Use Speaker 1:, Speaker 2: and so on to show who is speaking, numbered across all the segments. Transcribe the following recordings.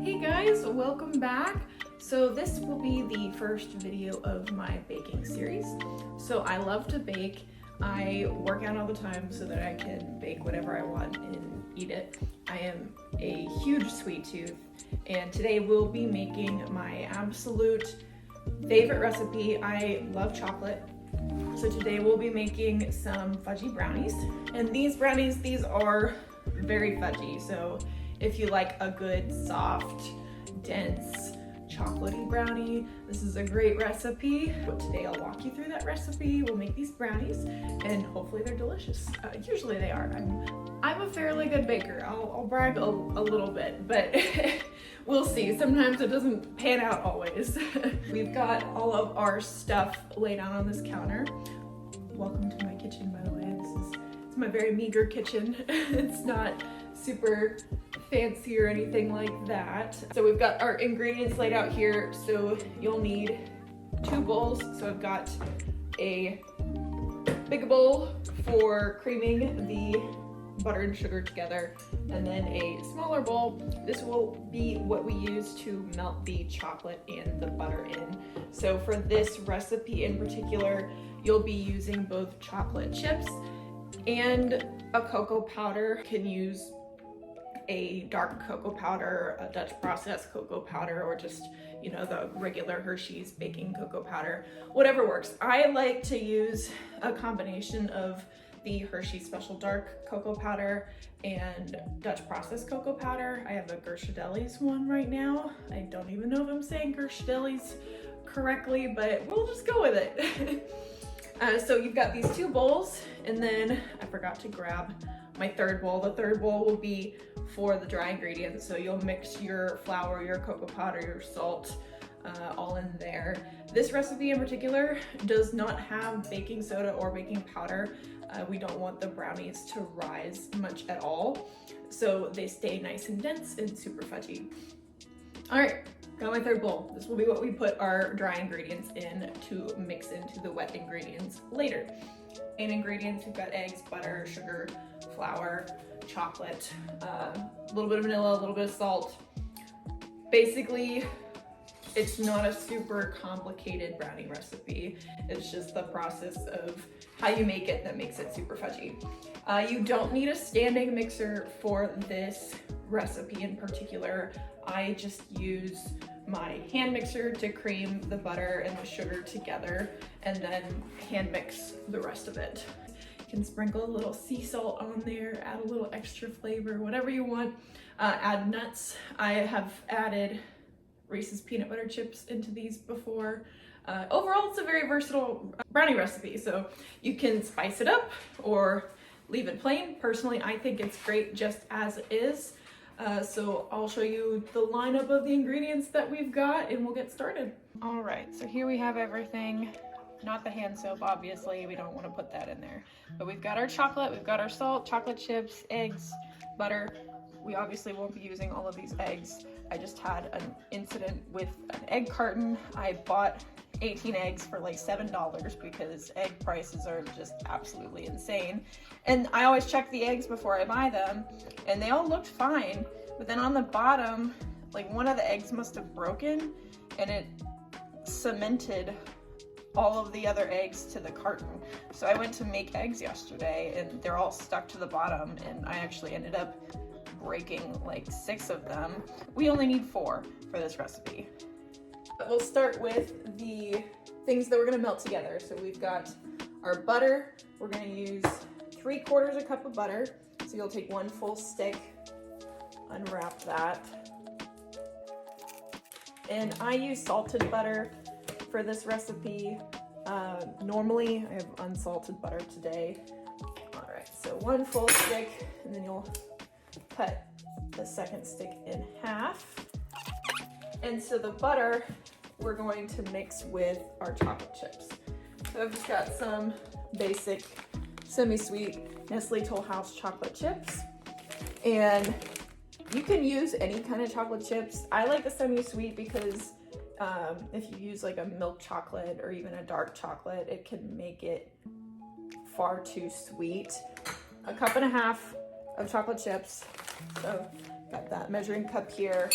Speaker 1: Hey guys, welcome back. So this will be the first video of my baking series. So I love to bake. I work out all the time so that I can bake whatever I want and eat it. I am a huge sweet tooth, and today we'll be making my absolute favorite recipe. I love chocolate. So today we'll be making some fudgy brownies. And these brownies, these are very fudgy. So if you like a good, soft, dense, chocolatey brownie, this is a great recipe. But today I'll walk you through that recipe. We'll make these brownies and hopefully they're delicious. Usually they are. I'm a fairly good baker. I'll brag a little bit, but we'll see. Sometimes it doesn't pan out always. We've got all of our stuff laid out on this counter. Welcome to my kitchen, by the way. It's my very meager kitchen. It's not super fancy or anything like that. So we've got our ingredients laid out here. So you'll need 2 bowls. So I've got a big bowl for creaming the butter and sugar together, and then a smaller bowl. This will be what we use to melt the chocolate and the butter in. So for this recipe in particular, you'll be using both chocolate chips and a cocoa powder. You can use a dark cocoa powder, a Dutch processed cocoa powder, or just, you know, the regular Hershey's baking cocoa powder, whatever works. I like to use a combination of the Hershey Special Dark cocoa powder and Dutch processed cocoa powder. I have a Gershadeli's one right now. I don't even know if I'm saying Gershadeli's correctly, but we'll just go with it. So you've got these 2 bowls, and then I forgot to grab my 3rd bowl. The 3rd bowl will be for the dry ingredients. So you'll mix your flour, your cocoa powder, your salt, all in there. This recipe in particular does not have baking soda or baking powder. We don't want the brownies to rise much at all, so they stay nice and dense and super fudgy. All right, got my 3rd bowl. This will be what we put our dry ingredients in to mix into the wet ingredients later. Main ingredients, we've got eggs, butter, sugar, flour, chocolate, a little bit of vanilla, a little bit of salt. Basically, it's not a super complicated brownie recipe. It's just the process of how you make it that makes it super fudgy. You don't need a standing mixer for this recipe in particular. I just use my hand mixer to cream the butter and the sugar together and then hand mix the rest of it. You can sprinkle a little sea salt on there, add a little extra flavor, whatever you want. Add nuts. I have added Reese's peanut butter chips into these before. Overall, it's a very versatile brownie recipe, so you can spice it up or leave it plain. Personally, I think it's great just as is. So I'll show you the lineup of the ingredients that we've got and we'll get started. All right, so here we have everything. Not the hand soap, obviously, we don't want to put that in there. But we've got our chocolate, we've got our salt, chocolate chips, eggs, butter. We obviously won't be using all of these eggs. I just had an incident with an egg carton. I bought 18 eggs for like $7 because egg prices are just absolutely insane. And I always check the eggs before I buy them, and they all looked fine. But then on the bottom, like one of the eggs must have broken and it cemented all of the other eggs to the carton. So I went to make eggs yesterday and they're all stuck to the bottom, and I actually ended up breaking like 6 of them. We only need 4 for this recipe. We'll start with the things that we're gonna melt together. So we've got our butter. We're gonna use 3/4 cup of butter. So you'll take 1 full stick, unwrap that. And I use salted butter for this recipe. Normally I have unsalted butter today. All right, so 1 full stick, and then you'll cut the 2nd stick in half. And so the butter we're going to mix with our chocolate chips. So I've just got some basic semi-sweet Nestle Toll House chocolate chips. And you can use any kind of chocolate chips. I like the semi-sweet because if you use like a milk chocolate or even a dark chocolate, it can make it far too sweet. 1.5 cups of chocolate chips. So Got that measuring cup here.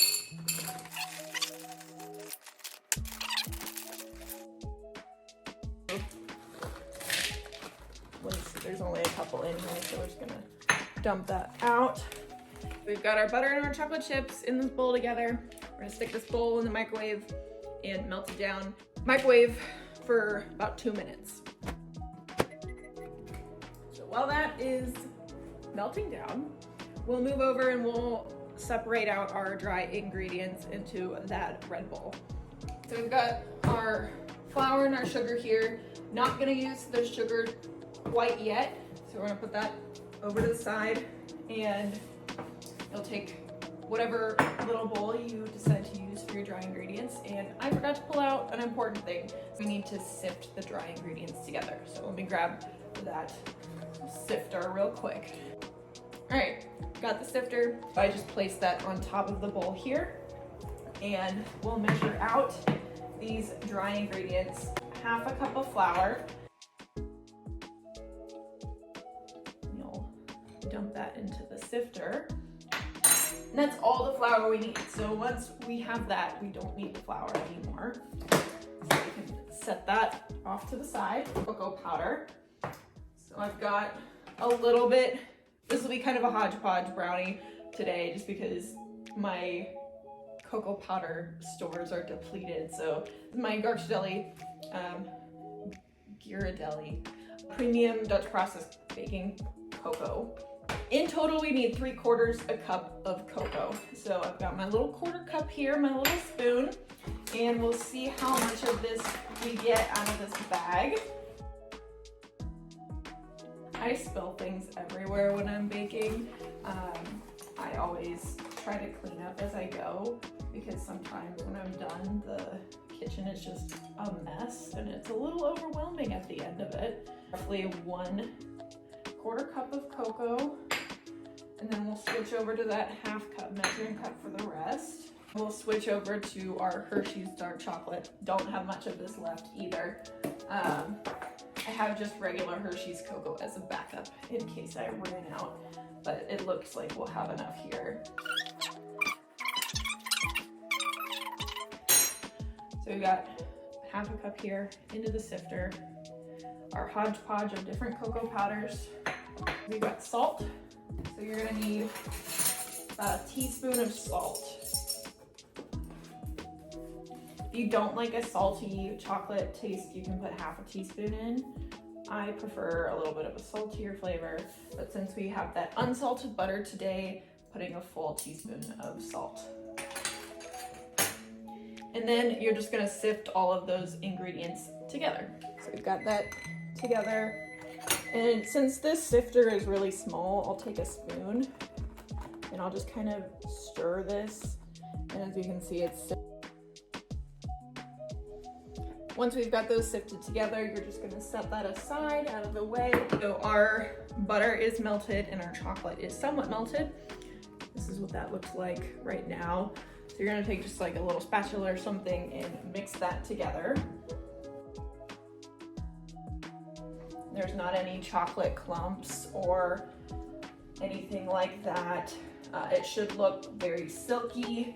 Speaker 1: There's only a couple in here, so we're just gonna dump that out. We've got our butter and our chocolate chips in this bowl together. We're gonna stick this bowl in the microwave and melt it down. Microwave for about 2 minutes. So while that is melting down, we'll move over and we'll separate out our dry ingredients into that red bowl. So we've got our flour and our sugar here. Not gonna use the sugar quite yet, so we're gonna put that over to the side, and you'll take whatever little bowl you decide to use for your dry ingredients. And I forgot to pull out an important thing. We need to sift the dry ingredients together. So let me grab that sifter real quick. All right, got the sifter. I just placed that on top of the bowl here, and we'll measure out these dry ingredients. Half a cup of flour. You'll dump that into the sifter. And that's all the flour we need. So once we have that, we don't need the flour anymore. So we can set that off to the side. Cocoa powder. So I've got a little bit. This will be kind of a hodgepodge brownie today, just because my cocoa powder stores are depleted. So my Ghirardelli premium Dutch processed baking cocoa. In total, we need 3/4 a cup of cocoa. So I've got my little quarter cup here, my little spoon, and we'll see how much of this we get out of this bag. I spill things everywhere when I'm baking. I always try to clean up as I go, because sometimes when I'm done, the kitchen is just a mess and it's a little overwhelming at the end of it. Roughly 1/4 cup of cocoa, and then we'll switch over to that half cup measuring cup for the rest. We'll switch over to our Hershey's dark chocolate. Don't have much of this left either. I have just regular Hershey's cocoa as a backup in case I ran out, but it looks like we'll have enough here. So we've got half a cup here into the sifter, our hodgepodge of different cocoa powders. We've got salt, so you're gonna need a teaspoon of salt. If you don't like a salty chocolate taste, you can put half a teaspoon in. I prefer a little bit of a saltier flavor, but since we have that unsalted butter today, putting a full teaspoon of salt. And then you're just gonna sift all of those ingredients together. So we've got that together. And since this sifter is really small, I'll take a spoon and I'll just kind of stir this. And as you can see, it's once we've got those sifted together, you're just gonna set that aside, out of the way. So our butter is melted and our chocolate is somewhat melted. This is what that looks like right now. So you're gonna take just like a little spatula or something and mix that together. There's not any chocolate clumps or anything like that. It should look very silky.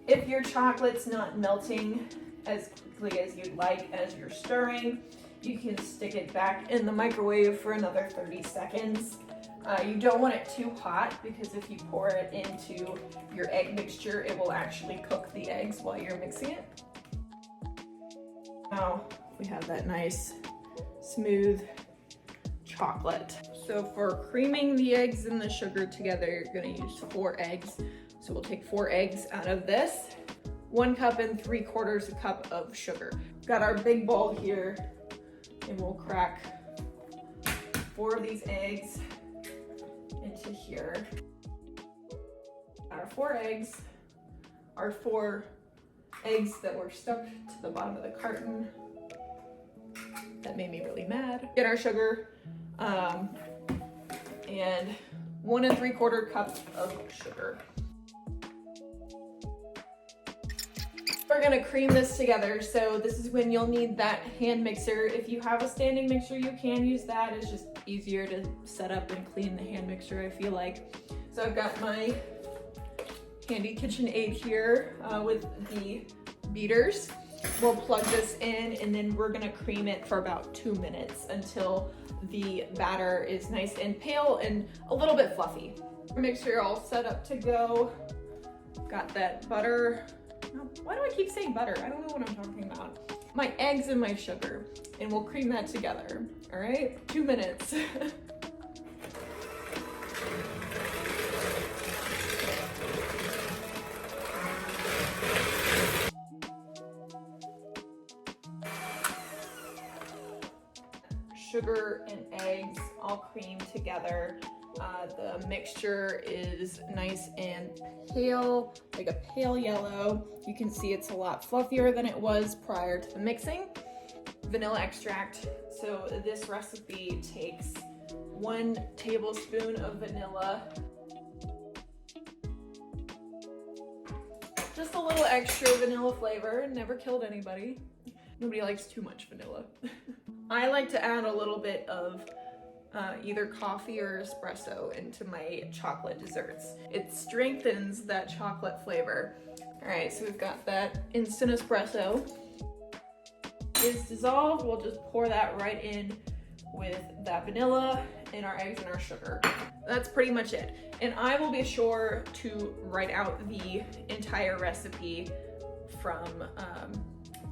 Speaker 1: If your chocolate's not melting as quickly as you'd like as you're stirring, you can stick it back in the microwave for another 30 seconds. You don't want it too hot, because if you pour it into your egg mixture, it will actually cook the eggs while you're mixing it. Now we have that nice smooth chocolate. So for creaming the eggs and the sugar together, you're gonna use 4 eggs. So we'll take 4 eggs out of this. 1 cup and 3/4 a cup of sugar. Got our big bowl here, and we'll crack 4 of these eggs into here. Our 4 eggs, our 4 eggs that were stuck to the bottom of the carton. That made me really mad. Get our sugar, and 1 3/4 cups of sugar. We're gonna cream this together, so this is when you'll need that hand mixer. If you have a standing mixer, you can use that. It's just easier to set up and clean the hand mixer, I feel like. So I've got my handy KitchenAid here with the beaters. We'll plug this in and then we're gonna cream it for about 2 minutes until the batter is nice and pale and a little bit fluffy. Make sure you're all set up to go. Got that butter. Why do I keep saying butter? I don't know what I'm talking about. My eggs and my sugar, and we'll cream that together. All right, 2 minutes. Sugar and eggs all creamed together. The mixture is nice and pale, like a pale yellow. You can see it's a lot fluffier than it was prior to the mixing. Vanilla extract. So this recipe takes 1 tablespoon of vanilla. Just a little extra vanilla flavor, never killed anybody. Nobody likes too much vanilla. I like to add a little bit of either coffee or espresso into my chocolate desserts. It strengthens that chocolate flavor. All right, so we've got that instant espresso. It's dissolved, we'll just pour that right in with that vanilla and our eggs and our sugar. That's pretty much it. And I will be sure to write out the entire recipe from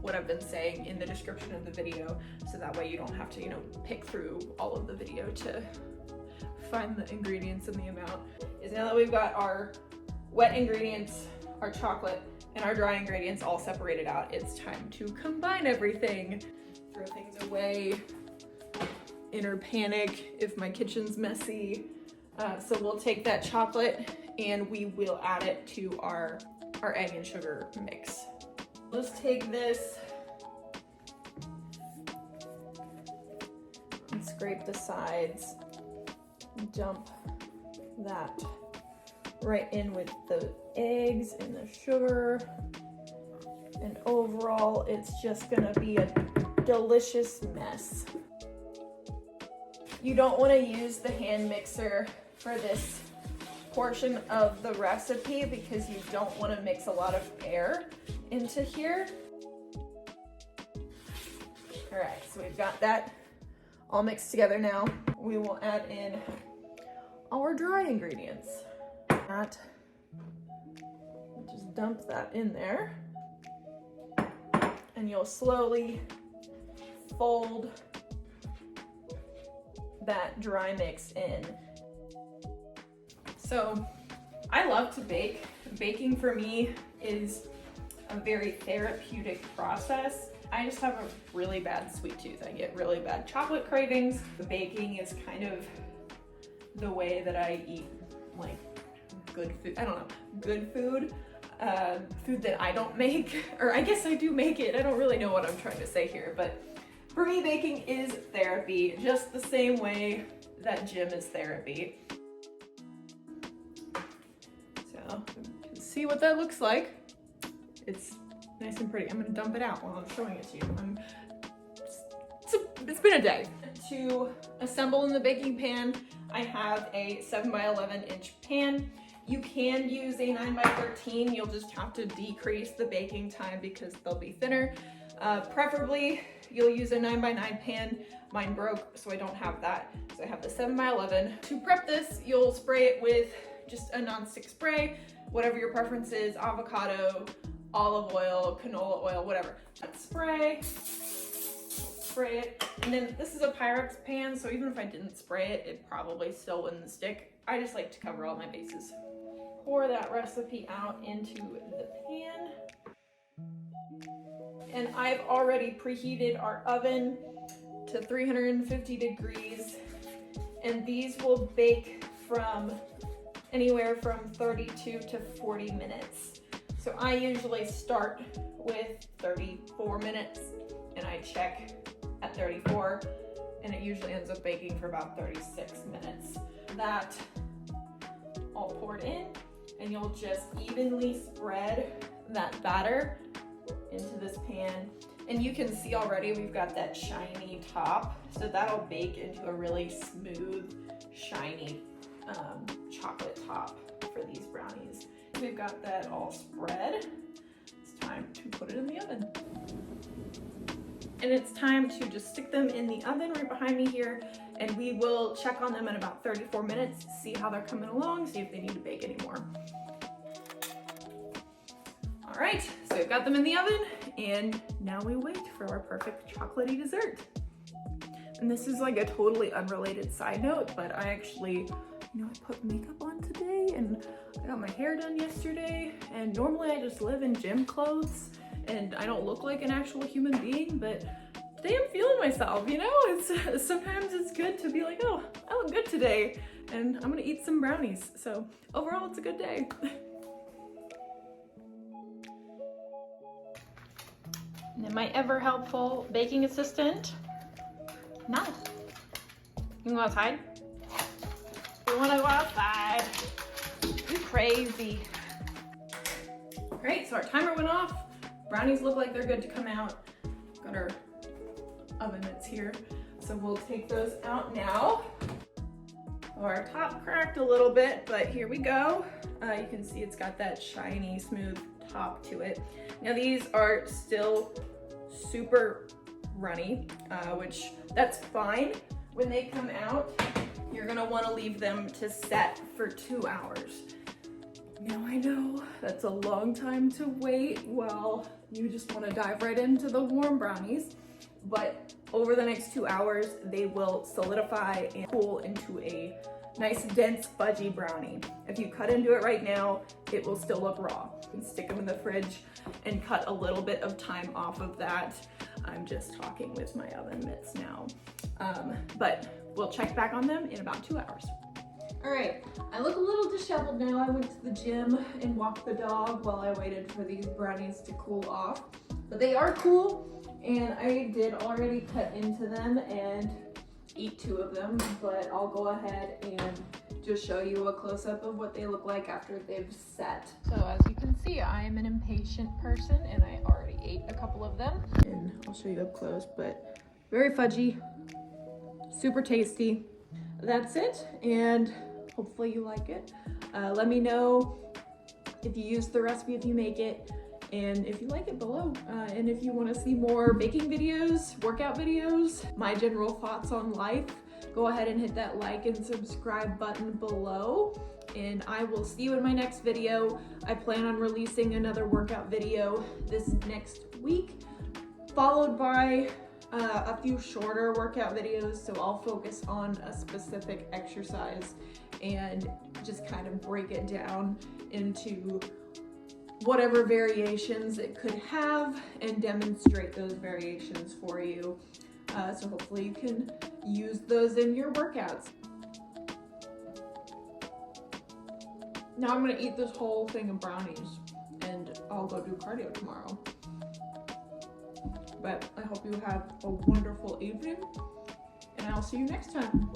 Speaker 1: what I've been saying in the description of the video, so that way you don't have to, pick through all of the video to find the ingredients and the amount. Is now that we've got our wet ingredients, our chocolate, and our dry ingredients all separated out, it's time to combine everything. Throw things away, inner panic if my kitchen's messy. So we'll take that chocolate and we will add it to our egg and sugar mix. Just take this and scrape the sides, dump that right in with the eggs and the sugar, and overall it's just gonna be a delicious mess. You don't want to use the hand mixer for this portion of the recipe because you don't want to mix a lot of air into here. All right, so we've got that all mixed together now. We will add in our dry ingredients. Just dump that in there, and you'll slowly fold that dry mix in. So I love to bake. Baking for me is a very therapeutic process. I just have a really bad sweet tooth. I get really bad chocolate cravings. Baking is kind of the way that I eat like good food. I don't know, good food. Food that I don't make, or I guess I do make it. I don't really know what I'm trying to say here, but for me, baking is therapy, just the same way that gym is therapy. So you can see what that looks like. It's nice and pretty. I'm gonna dump it out while I'm showing it to you. It's been a day. To assemble in the baking pan, I have a 7x11 inch pan. You can use a 9x13. You'll just have to decrease the baking time because they'll be thinner. Preferably, you'll use a 9x9 pan. Mine broke, so I don't have that. So I have the 7x11. To prep this, you'll spray it with just a nonstick spray, whatever your preference is, avocado, olive oil, canola oil, whatever. Spray it. And then this is a Pyrex pan, so even if I didn't spray it, it probably still wouldn't stick. I just like to cover all my bases. Pour that recipe out into the pan. And I've already preheated our oven to 350 degrees. And these will bake from anywhere from 32 to 40 minutes. So I usually start with 34 minutes and I check at 34, and it usually ends up baking for about 36 minutes. That all poured in, and you'll just evenly spread that batter into this pan. And you can see already we've got that shiny top, so that'll bake into a really smooth, shiny chocolate top for these brownies. we've got that all spread, it's time to put it in the oven. And it's time to just stick them in the oven right behind me here, and we will check on them in about 34 minutes, see how they're coming along, see if they need to bake anymore. All right, so we've got them in the oven, and now we wait for our perfect chocolatey dessert. And this is like a totally unrelated side note, but I actually, I put makeup on today, and I got my hair done yesterday, and normally I just live in gym clothes, and I don't look like an actual human being, but today I'm feeling myself, It's sometimes it's good to be like, oh, I look good today, and I'm gonna eat some brownies. So overall, it's a good day. And my ever helpful baking assistant, Nala. You wanna go outside? You wanna go outside? You crazy. Great, so our timer went off. Brownies look like they're good to come out. Got our oven mitts here. So we'll take those out now. Our top cracked a little bit, but here we go. You can see it's got that shiny, smooth top to it. Now these are still super runny, which that's fine. When they come out, you're gonna wanna leave them to set for 2 hours. Now I know that's a long time to wait while you just want to dive right into the warm brownies, but over the next 2 hours, they will solidify and cool into a nice dense fudgy brownie. If you cut into it right now, it will still look raw. You can stick them in the fridge and cut a little bit of time off of that. I'm just talking with my oven mitts now. But we'll check back on them in about 2 hours. All right, I look a little disheveled now. I went to the gym and walked the dog while I waited for these brownies to cool off. But they are cool, and I did already cut into them and eat 2 of them, but I'll go ahead and just show you a close-up of what they look like after they've set. So as you can see, I am an impatient person, and I already ate a couple of them. And I'll show you up close, but very fudgy, super tasty. That's it, and hopefully you like it. Let me know if you use the recipe, if you make it, and if you like it below. And if you want to see more baking videos, workout videos, my general thoughts on life, go ahead and hit that like and subscribe button below. And I will see you in my next video. I plan on releasing another workout video this next week, followed by a few shorter workout videos, so I'll focus on a specific exercise and just kind of break it down into whatever variations it could have and demonstrate those variations for you. So hopefully you can use those in your workouts. Now I'm gonna eat this whole thing of brownies and I'll go do cardio tomorrow. But I hope you have a wonderful evening, and I'll see you next time.